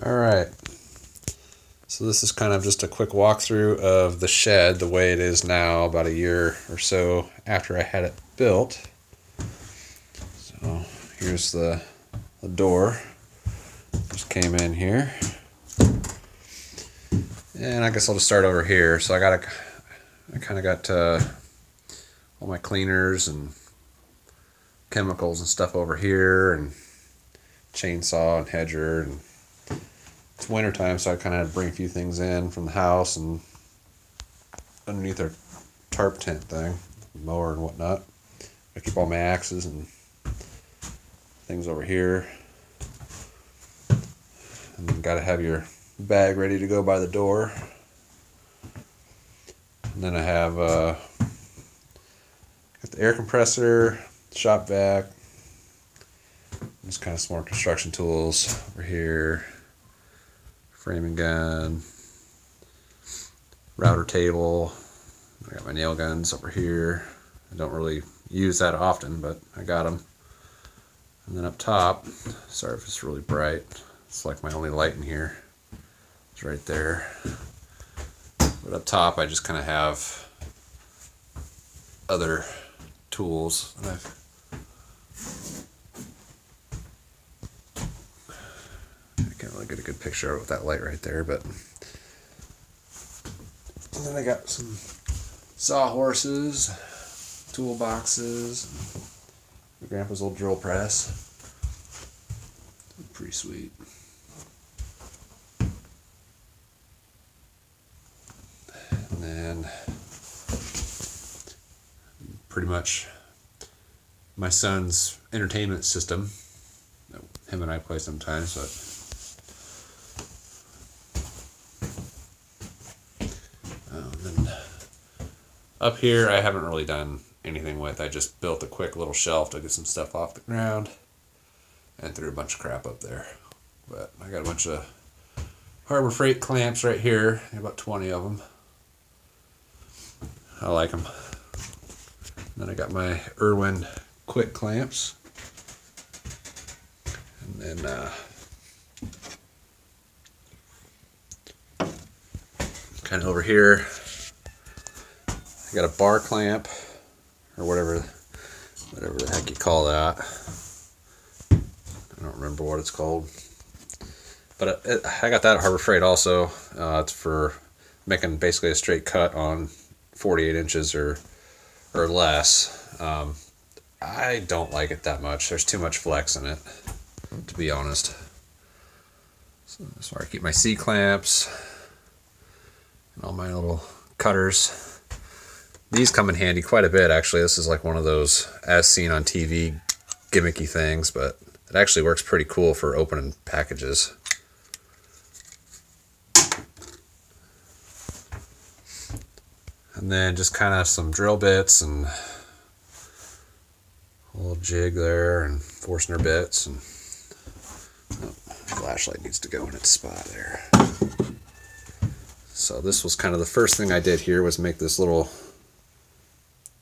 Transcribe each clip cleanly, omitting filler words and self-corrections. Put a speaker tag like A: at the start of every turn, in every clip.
A: Alright, so this is kind of just a quick walkthrough of the shed the way it is now, about a year or so after I had it built. So here's the door. Just came in here. And I guess I'll just start over here. So I kind of got all my cleaners and chemicals and stuff over here, and chainsaw and hedger, and it's winter time, so I kind of had to bring a few things in from the house and underneath our tarp tent thing, mower and whatnot. I keep all my axes and things over here, and then got to have your bag ready to go by the door. And then I have got the air compressor, shop vac, just kind of some more construction tools over here, framing gun, router table. I got my nail guns over here. I don't really use that often, but I got them. And then up top, sorry if it's really bright, it's like my only light in here. It's right there. But up top, I just kind of have other tools that I can't really get a good picture of it with that light right there, but and then I got some sawhorses, toolboxes, my grandpa's old drill press. Pretty sweet. And then pretty much my son's entertainment system. Him and I play sometimes, but then up here I haven't really done anything with. I just built a quick little shelf to get some stuff off the ground and threw a bunch of crap up there. But I got a bunch of Harbor Freight clamps right here, about 20 of them. I like them. Then I got my Irwin quick clamps. And then kind of over here, I got a bar clamp, or whatever the heck you call that. I don't remember what it's called. But I got that at Harbor Freight also. It's for making basically a straight cut on 48 inches or less. I don't like it that much. There's too much flex in it, to be honest. So that's where I keep my C-clamps and all my little cutters. These come in handy quite a bit, actually. This is like one of those as seen on TV gimmicky things, but it actually works pretty cool for opening packages. And then just kind of some drill bits and a little jig there and Forstner bits, and flashlight needs to go in its spot there. So this was kind of the first thing I did here, was make this little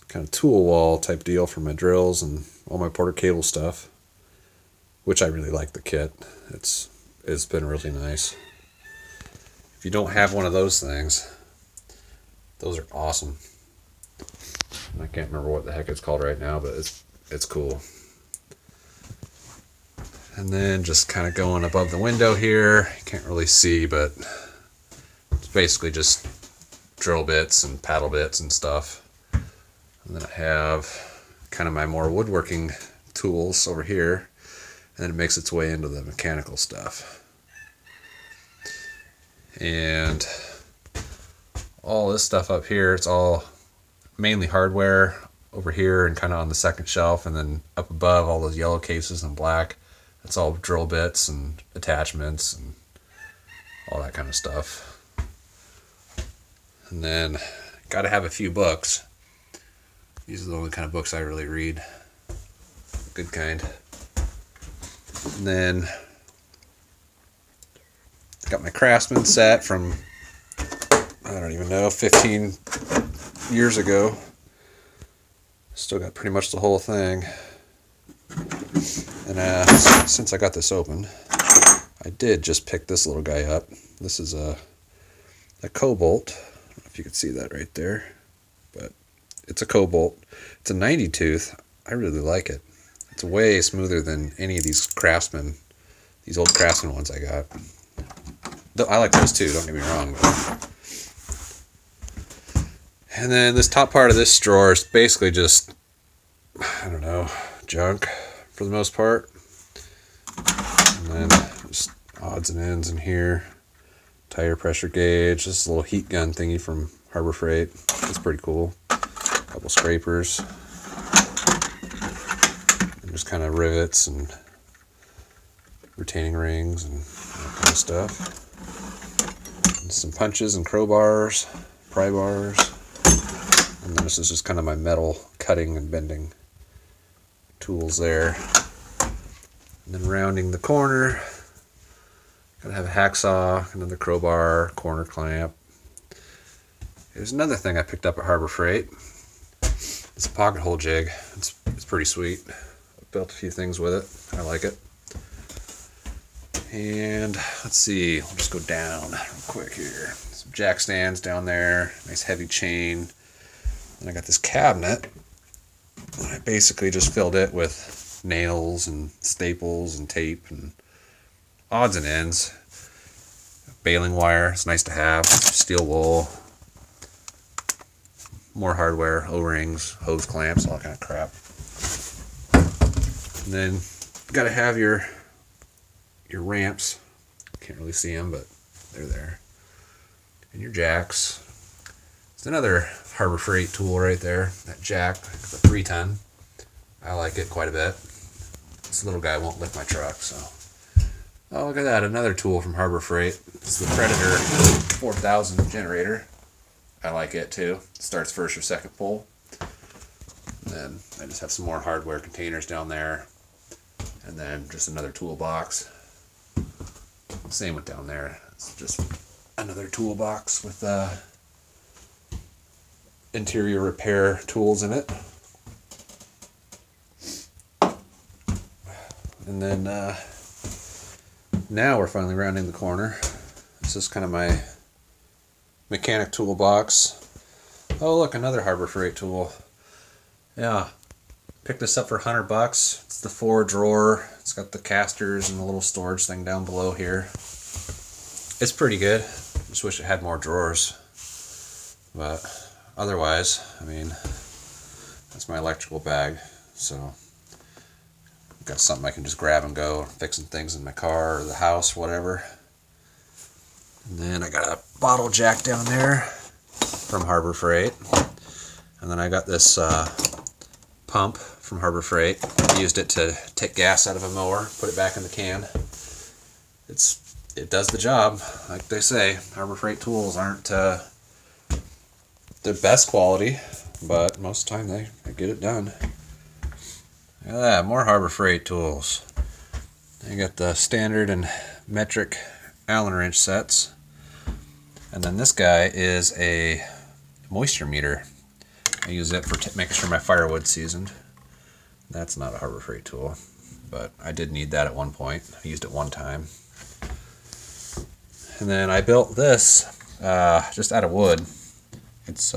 A: kind of tool wall type deal for my drills and all my Porter cable stuff, which I really like the kit. It's been really nice. If you don't have one of those things, those are awesome. I can't remember what the heck it's called right now, but it's cool. And then just kind of going above the window here, you can't really see, but it's basically just drill bits and paddle bits and stuff. And then I have kind of my more woodworking tools over here, and then it makes its way into the mechanical stuff. And all this stuff up here, it's all mainly hardware over here and kind of on the second shelf, and then up above, all those yellow cases in black, it's all drill bits and attachments and all that kind of stuff. And then got to have a few books. These are the only kind of books I really read. Good kind. And then got my Craftsman set from, I don't even know, 15 years ago. Still got pretty much the whole thing. And since I got this open, I did just pick this little guy up. This is a Cobalt. I don't know if you can see that right there, but it's a Cobalt. It's a 90 tooth. I really like it. It's way smoother than any of these Craftsman, these old Craftsman ones I got. I like those too, don't get me wrong. And then this top part of this drawer is basically just, I don't know, junk for the most part. And then just odds and ends in here. Tire pressure gauge, this little heat gun thingy from Harbor Freight. It's pretty cool. A couple scrapers. And just kind of rivets and retaining rings and that kind of stuff. And some punches and crowbars, pry bars. And then this is just kind of my metal cutting and bending tools there. And then rounding the corner, gotta have a hacksaw, another crowbar, corner clamp. Here's another thing I picked up at Harbor Freight. It's a pocket hole jig. It's pretty sweet. I built a few things with it. I like it. And let's see, we'll just go down real quick here. Some jack stands down there, nice heavy chain. And I got this cabinet. And I basically just filled it with nails and staples and tape and odds and ends. Baling wire, it's nice to have. Steel wool. More hardware, O-rings, hose clamps, all that kind of crap. And then you gotta have your ramps. Can't really see them, but they're there. And your jacks. It's another Harbor Freight tool right there. That jack, the 3-ton. I like it quite a bit. This little guy won't lift my truck, so. Oh, look at that, another tool from Harbor Freight. It's the Predator 4000 generator. I like it too. It starts first or second pull. And then I just have some more hardware containers down there. And then just another toolbox. Same with down there. It's just another toolbox with interior repair tools in it. And then now we're finally rounding the corner. This is kind of my mechanic toolbox. Oh look, another Harbor Freight tool. Yeah, picked this up for $100. It's the 4-drawer. It's got the casters and the little storage thing down below here. It's pretty good. Just wish it had more drawers. But otherwise, I mean, that's my electrical bag. So I've got something I can just grab and go, fixing things in my car or the house, whatever. And then I got a bottle jack down there from Harbor Freight. And then I got this pump from Harbor Freight. I used it to take gas out of a mower, put it back in the can. It does the job, like they say. Harbor Freight tools aren't the best quality, but most of the time they get it done. Look at that, more Harbor Freight tools. You got the standard and metric Allen wrench sets. And then this guy is a moisture meter. I use it for making sure my firewood's seasoned. That's not a Harbor Freight tool, but I did need that at one point. I used it one time. And then I built this just out of wood. It's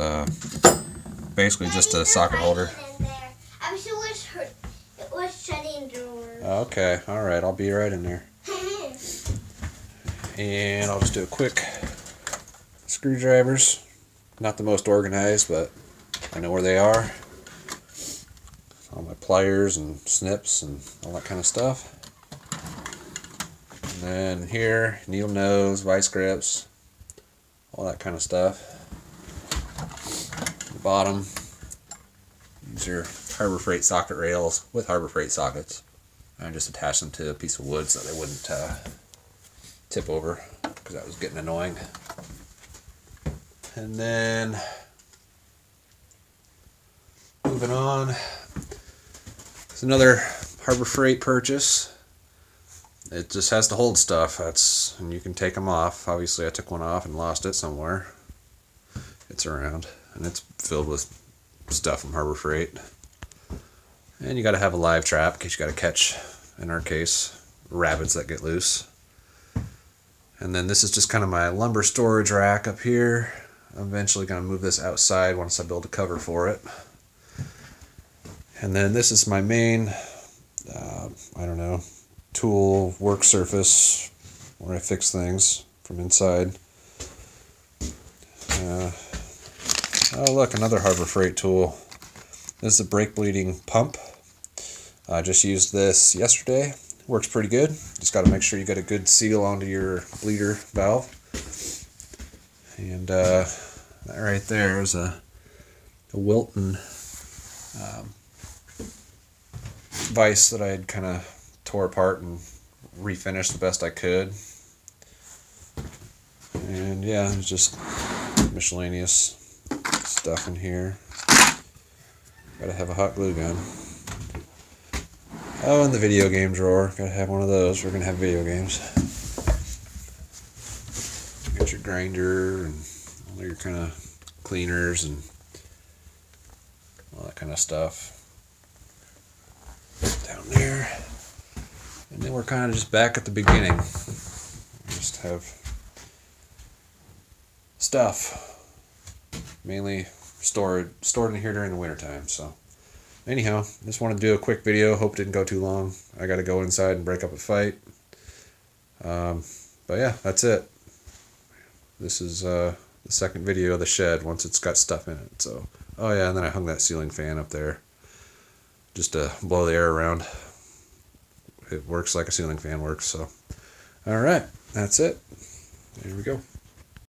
A: basically just a socket holder.
B: I wish it was shutting drawers.
A: Okay, alright, I'll be right in there. And I'll just do a quick screwdrivers. Not the most organized, but I know where they are. All my pliers and snips and all that kind of stuff. And then here, needle nose, vice grips, all that kind of stuff. The bottom, these are Harbor Freight socket rails with Harbor Freight sockets. I just attached them to a piece of wood so they wouldn't tip over, because that was getting annoying. And then moving on, it's another Harbor Freight purchase. It just has to hold stuff. And you can take them off. Obviously I took one off and lost it somewhere. It's around, and it's filled with stuff from Harbor Freight. And you got to have a live trap, because you got to catch, in our case, rabbits that get loose. And then this is just kind of my lumber storage rack up here. I'm eventually going to move this outside once I build a cover for it. And then this is my main, I don't know, tool work surface where I fix things from inside. Oh look, another Harbor Freight tool. This is a brake bleeding pump. I just used this yesterday. Works pretty good. Just got to make sure you get a good seal onto your bleeder valve. And that right there is a Wilton vise that I had kind of tore apart and refinished the best I could. And yeah, it's just miscellaneous stuff in here. Gotta have a hot glue gun. Oh, and the video game drawer. Gotta have one of those. We're gonna have video games. You got your grinder and all your kind of cleaners and all that kind of stuff down there. And then we're kind of just back at the beginning. Just have stuff. Mainly stored in here during the wintertime. So anyhow, just want to do a quick video. Hope it didn't go too long. I got to go inside and break up a fight. But yeah, that's it. This is the second video of the shed once it's got stuff in it. So, oh yeah, and then I hung that ceiling fan up there just to blow the air around. It works like a ceiling fan works. So, all right, that's it. There we go.